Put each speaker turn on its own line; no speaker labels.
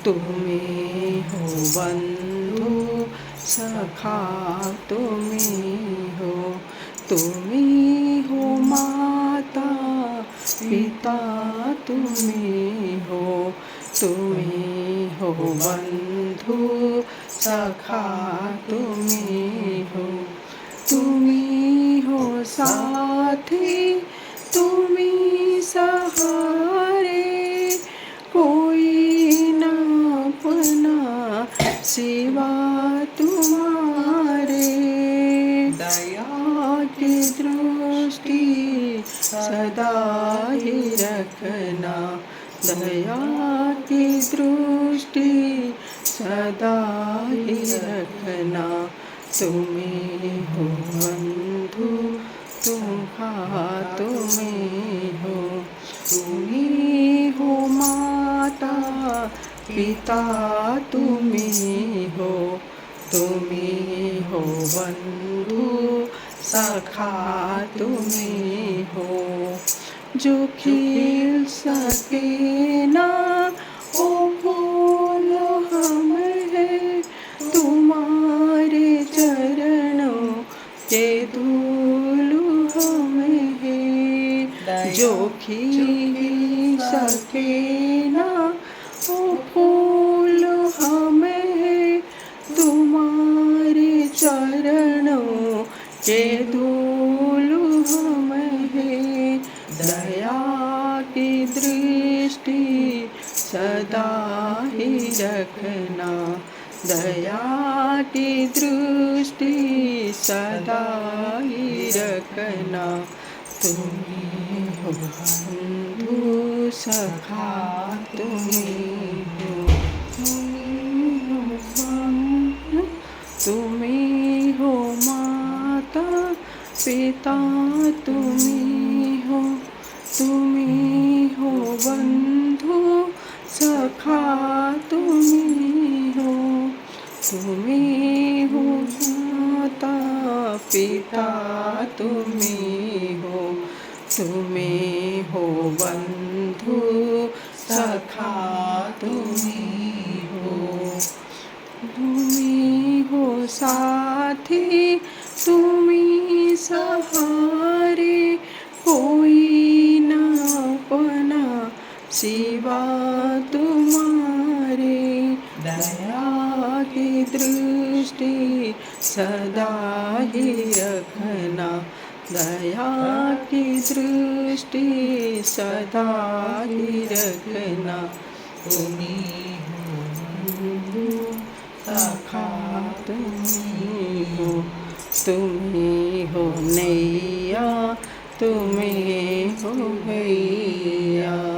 तुम्ही हो बंधू सखा, तुम्ही हो, तुम्ही हो माता पिता, तुम्ही हो, तुम्ही हो बंधू सखा, तुम्ही हो, तुम्ही हो साथी, तुम्ही सहारे, कोई न अपना सिवा तुम्हारे। दया की दृष्टि सदा ही रखना, दया की दृष्टि सदा ही रखना, तुम्ही हो बंधू तुम्हा, तुम्ही हो, तुम्ही हो माता पिता, तुम्ही हो, तुम्ही हो बंधू सखा, तुम्ही हो, जो खिल सके ना ओ फूल हम है, तुम्हारे चरणों के धूल हम है, जो खिल सके ना ओ फूल हम है, तुम्हारे चरणों के धूल हम है, दया की दृष्टि सदा ही रखना, दया की दृष्टि सदा ही रखना, तुम्ही हो बंधू सखा, तुम्ही हो, तुम्ही हो बंधु, तुम्ही हो माता पिता, तुम्ही हो, तुम्ही हो बंधु सखा, तुम्ही हो, तुम्ही हो माता पिता, तुम्ही हो, तुम्ही हो बंधु सखा, तुम्ही हो, तुम्ही हो साथी, तुम्ही सहारे, कोई न अपना सिवा तुम्हारे। दया की दृष्टि सदा ही रखना, दया की दृष्टि सदा ही रखना, तुम्ही हो बंधु सखा, तुम्ही हो, तुम्ही हो नैया, तुम्ही हो भैया।